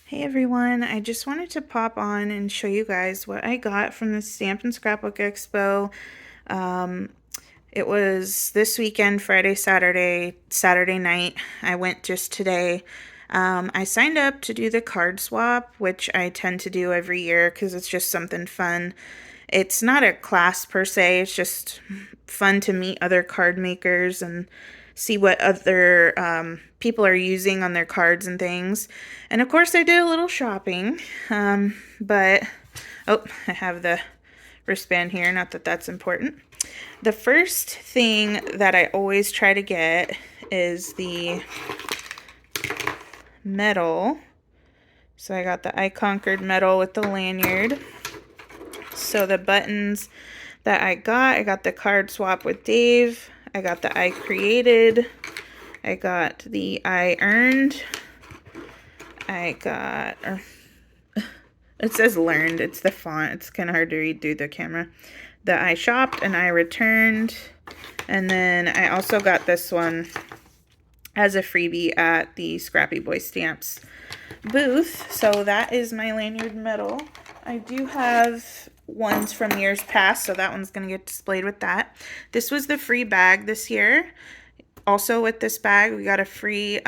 Hey everyone, I just wanted to pop on and show you guys what I got from the Stamp and Scrapbook Expo. Um, it was this weekend, Friday, Saturday night. I went just today. I signed up to do the card swap, which I tend to do every year because it's just something fun. It's not a class per se, it's just fun to meet other card makers and see what other people are using on their cards and things. And of course, I did a little shopping, but oh, I have the wristband here, not that that's important. The first thing that I always try to get is the medal. So I got the I Conquered medal with the lanyard. So the buttons that I got the card swap with Dave. I got the I Created. I got the I Earned. I got, it says Learned. It's the font. It's kind of hard to read through the camera. The I Shopped and I Returned. And then I also got this one as a freebie at the Scrappy Boy Stamps booth. So that is my lanyard medal. I do have ones from years past, so that one's going to get displayed with that. This was the free bag this year. Also with this bag, we got a free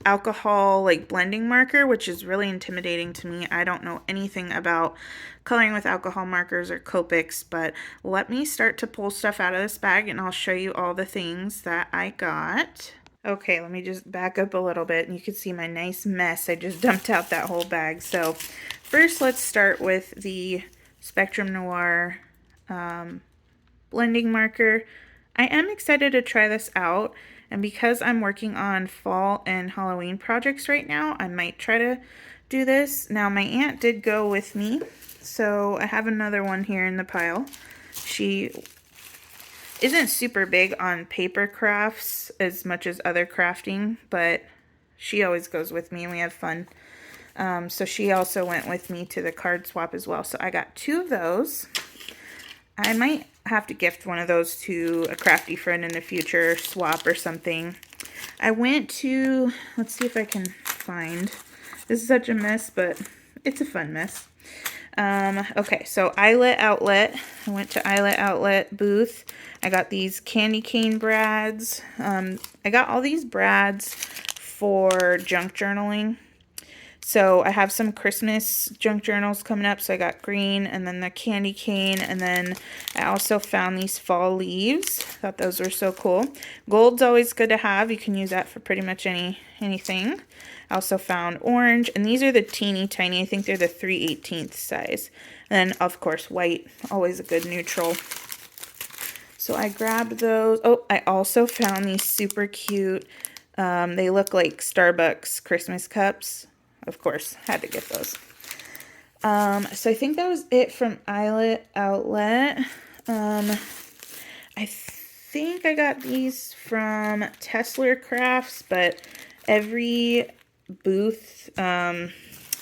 alcohol like blending marker, which is really intimidating to me. I don't know anything about coloring with alcohol markers or Copics, but let me start to pull stuff out of this bag and I'll show you all the things that I got. Okay, let me just back up a little bit and you can see my nice mess. I just dumped out that whole bag. So first let's start with the Spectrum Noir blending marker. I am excited to try this out, and because I'm working on fall and Halloween projects right now, I might try to do this. Now my aunt did go with me, so I have another one here in the pile. She isn't super big on paper crafts as much as other crafting, but she always goes with me and we have fun. So she also went with me to the card swap as well. So I got two of those. I might have to gift one of those to a crafty friend in the future, swap or something. I went to, let's see if I can find, this is such a mess, but it's a fun mess. Okay, so Eyelet Outlet. I went to Eyelet Outlet booth. I got these candy cane brads. I got all these brads for junk journaling. So I have some Christmas junk journals coming up. So I got green and then the candy cane. And then I also found these fall leaves. Thought those were so cool. Gold's always good to have. You can use that for pretty much anything. I also found orange. And these are the teeny tiny. I think they're the 3/18 size. And then, of course, white. Always a good neutral. So I grabbed those. Oh, I also found these super cute. They look like Starbucks Christmas cups. Of course, had to get those. So I think that was it from Eyelet Outlet. I think I got these from Tessler Crafts, but every booth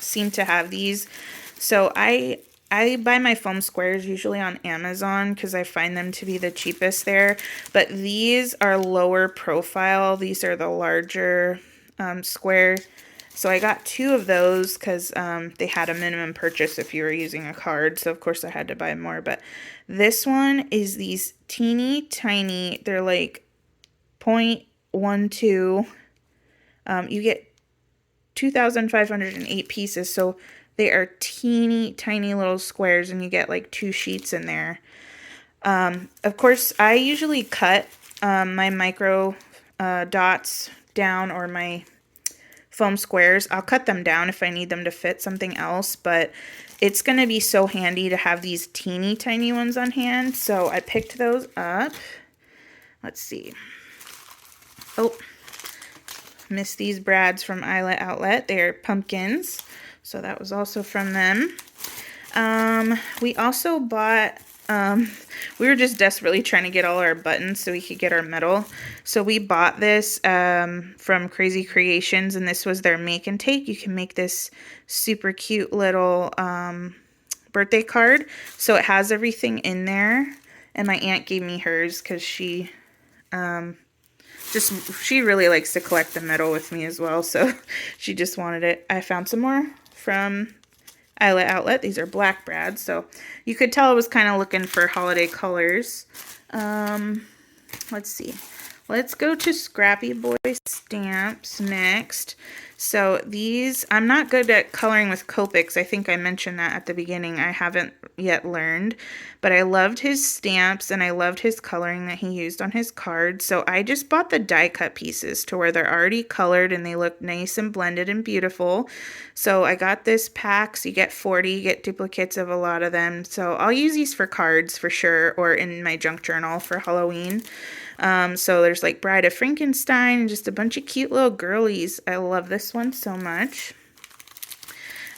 seemed to have these. So I buy my foam squares usually on Amazon because I find them to be the cheapest there. But these are lower profile. These are the larger square. So I got two of those because they had a minimum purchase if you were using a card. So of course I had to buy more. But this one is these teeny tiny. They're like 0.12. You get 2,508 pieces. So they are teeny tiny little squares and you get like 2 sheets in there. Of course, I usually cut my micro dots down, or my foam squares. I'll cut them down if I need them to fit something else, but it's going to be so handy to have these teeny tiny ones on hand. So I picked those up. Let's see. Oh, missed these brads from Eyelet Outlet. They're pumpkins. So that was also from them. We also bought, we were just desperately trying to get all our buttons so we could get our medal. So we bought this from Crazy Creations, and this was their make and take. You can make this super cute little birthday card. So it has everything in there. And my aunt gave me hers because she just she really likes to collect the metal with me as well, so she just wanted it. I found some more from Eyelet Outlet. These are black brads, so you could tell I was kind of looking for holiday colors. Let's see. Let's go to Scrappy Boy stamps next. So these, I'm not good at coloring with Copics. I think I mentioned that at the beginning. I haven't yet learned, but I loved his stamps and I loved his coloring that he used on his cards. So I just bought the die cut pieces to where they're already colored and they look nice and blended and beautiful. So I got this pack. So you get 40, you get duplicates of a lot of them. So I'll use these for cards for sure, or in my junk journal for Halloween. So there's like Bride of Frankenstein and just a bunch of cute little girlies. I love this one so much.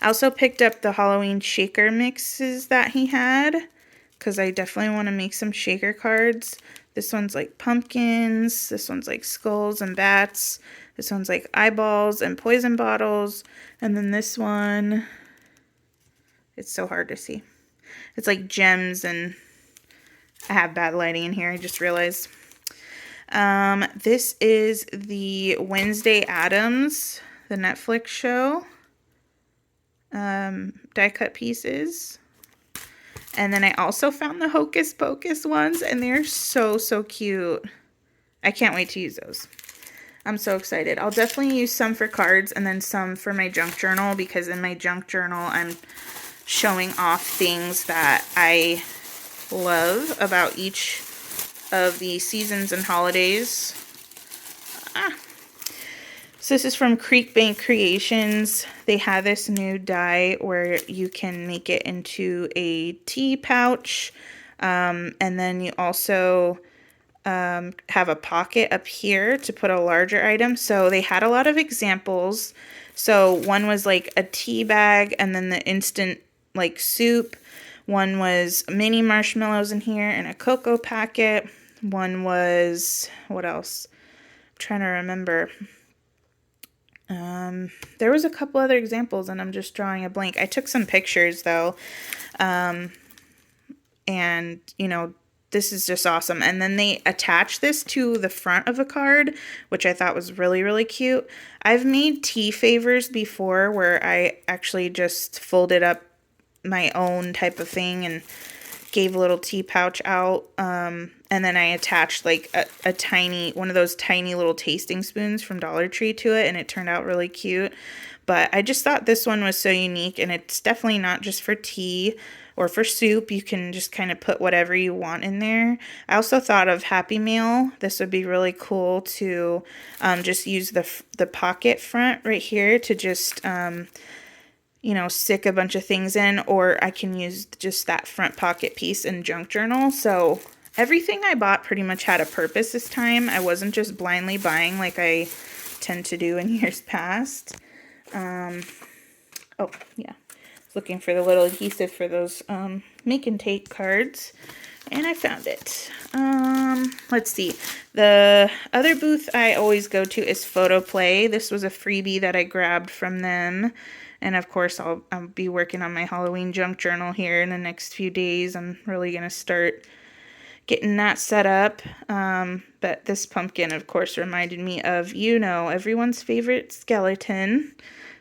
I also picked up the Halloween shaker mixes that he had because I definitely want to make some shaker cards. This one's like pumpkins. This one's like skulls and bats. This one's like eyeballs and poison bottles. And then this one, it's so hard to see. It's like gems, and I have bad lighting in here, I just realized. This is the Wednesday Addams, the Netflix show, die cut pieces. And then I also found the Hocus Pocus ones, and they're so, so cute. I can't wait to use those. I'm so excited. I'll definitely use some for cards and then some for my junk journal, because in my junk journal, I'm showing off things that I love about each of the seasons and holidays. So this is from Creek Bank Creations. They have this new die where you can make it into a tea pouch. And then you also have a pocket up here to put a larger item. So they had a lot of examples. So one was like a tea bag and then the instant like soup. One was mini marshmallows in here and a cocoa packet. One was, what else? I'm trying to remember. There was a couple other examples and I'm just drawing a blank. I took some pictures though. And you know, this is just awesome. And then they attach this to the front of a card, which I thought was really, really cute. I've made tea favors before where I actually just folded up my own type of thing and gave a little tea pouch out, and then I attached like a tiny, one of those tiny little tasting spoons from Dollar Tree to it, and it turned out really cute. But I just thought this one was so unique, and it's definitely not just for tea or for soup. You can just kind of put whatever you want in there. I also thought of Happy Meal. This would be really cool to just use the pocket front right here to just you know, stick a bunch of things in, or I can use just that front pocket piece in junk journal. So everything I bought pretty much had a purpose this time. I wasn't just blindly buying like I tend to do in years past. Oh yeah, I was looking for the little adhesive for those make and take cards, and I found it. Let's see. The other booth I always go to is Photo Play. This was a freebie that I grabbed from them. And of course, I'll be working on my Halloween junk journal here in the next few days. I'm really going to start getting that set up. But this pumpkin, of course, reminded me of, you know, everyone's favorite skeleton.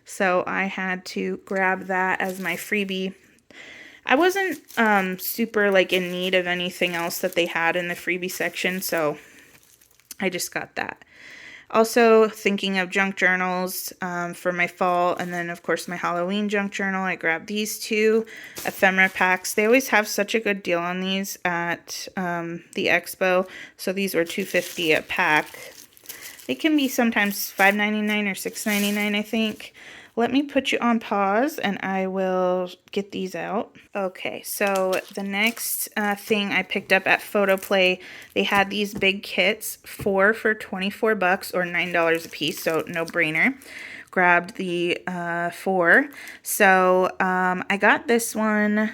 So I had to grab that as my freebie. I wasn't super like in need of anything else that they had in the freebie section, so I just got that. Also thinking of junk journals for my fall, and then of course my Halloween junk journal. I grabbed these two ephemera packs. They always have such a good deal on these at the Expo. So these were $2.50 a pack. They can be sometimes $5.99 or $6.99, I think. Let me put you on pause and I will get these out. Okay, so the next thing I picked up at Photo Play, they had these big kits, 4 for $24 or $9 a piece, so no brainer. Grabbed the 4. So I got this one.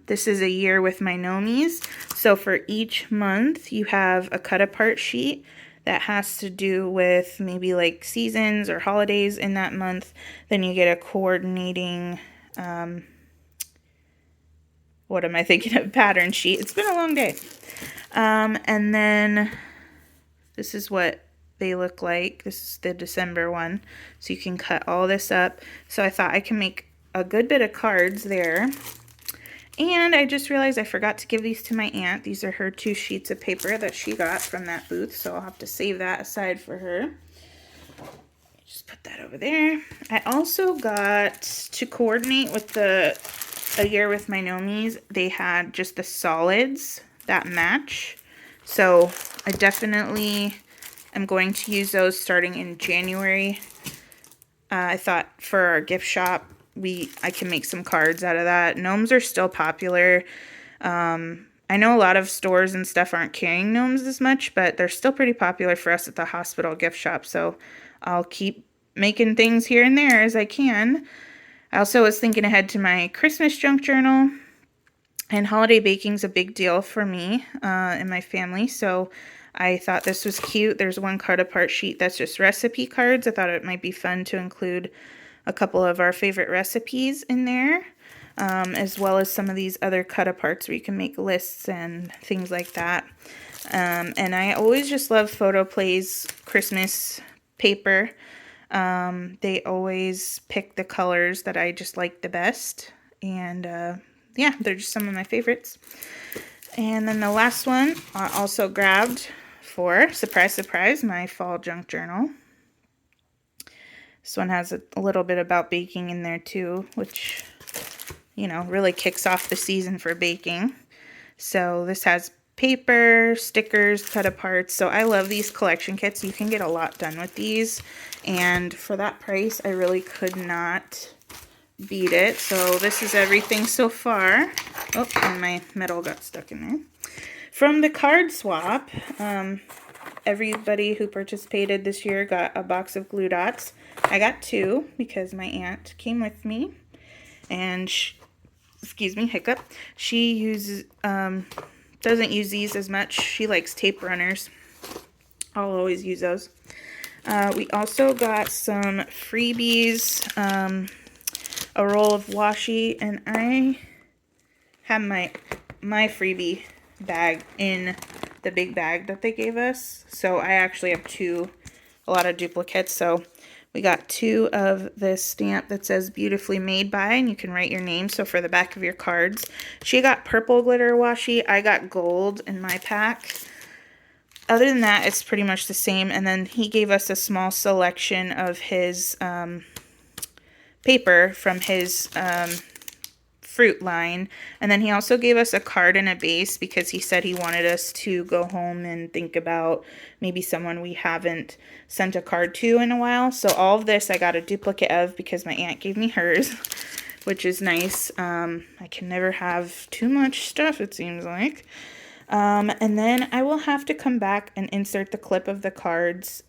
This is a year with my Nomies. So for each month, you have a cut apart sheet that has to do with maybe like seasons or holidays in that month. Then you get a coordinating, what am I thinking of, pattern sheet. It's been a long day. And then This is what they look like. This is the December one. So you can cut all this up. So I thought I can make a good bit of cards there. And I just realized I forgot to give these to my aunt. These are her 2 sheets of paper that she got from that booth. So I'll have to save that aside for her. Just put that over there. I also got, to coordinate with A Year with My Nomies, they had just the solids that match. So I definitely am going to use those starting in January. I thought for our gift shop, I can make some cards out of that. Gnomes are still popular. I know a lot of stores and stuff aren't carrying gnomes as much, but they're still pretty popular for us at the hospital gift shop. So I'll keep making things here and there as I can. I also was thinking ahead to my Christmas junk journal. And holiday baking is a big deal for me and my family. So I thought this was cute. There's one card apart sheet that's just recipe cards. I thought it might be fun to include a couple of our favorite recipes in there, as well as some of these other cut aparts where you can make lists and things like that. And I always just love Photoplay's Christmas paper. They always pick the colors that I just like the best. And yeah, they're just some of my favorites. And then the last one I also grabbed for, surprise, surprise, my fall junk journal. This one has a little bit about baking in there too, which, you know, really kicks off the season for baking. So this has paper, stickers, cut aparts. So I love these collection kits. You can get a lot done with these. And for that price, I really could not beat it. So this is everything so far. Oh, and my metal got stuck in there. From the card swap, everybody who participated this year got a box of glue dots. I got 2 because my aunt came with me, and excuse me, hiccup. She uses doesn't use these as much. She likes tape runners. I'll always use those. We also got some freebies, a roll of washi, and I have my freebie bag in the big bag that they gave us. So I actually have a lot of duplicates. So we got 2 of this stamp that says beautifully made by, and you can write your name. So for the back of your cards, she got purple glitter washi. I got gold in my pack. Other than that, it's pretty much the same. And then he gave us a small selection of his paper from his fruit line. And then he also gave us a card and a base because he said he wanted us to go home and think about maybe someone we haven't sent a card to in a while. So all of this I got a duplicate of because my aunt gave me hers, which is nice. I can never have too much stuff, it seems like. And then I will have to come back and insert the clip of the cards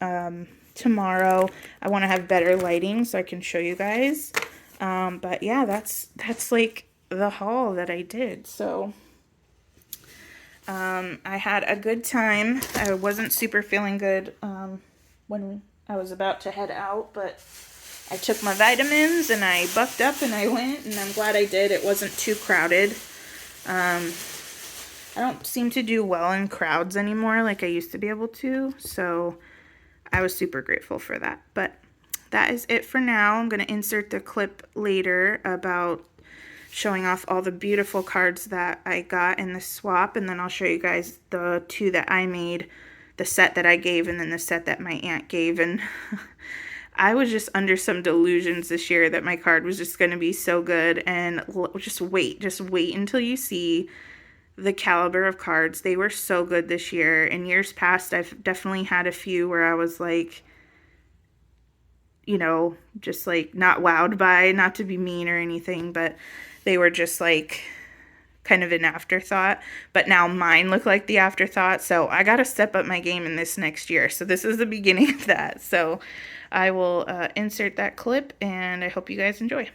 tomorrow. I want to have better lighting so I can show you guys. But yeah, that's like the haul that I did. So I had a good time. I wasn't super feeling good when I was about to head out, but I took my vitamins and I bucked up and I went, and I'm glad I did. It wasn't too crowded. I don't seem to do well in crowds anymore like I used to be able to, so I was super grateful for that. But that is it for now. I'm going to insert the clip later about showing off all the beautiful cards that I got in the swap, and then I'll show you guys the 2 that I made, the set that I gave, and then the set that my aunt gave. And I was just under some delusions this year that my card was just going to be so good, and just wait until you see the caliber of cards. They were so good this year. In years past, I've definitely had a few where I was like, you know, just like not wowed by, not to be mean or anything, but they were just like kind of an afterthought. But now mine look like the afterthought, so I got to step up my game in this next year. So this is the beginning of that. So I will insert that clip, and I hope you guys enjoy.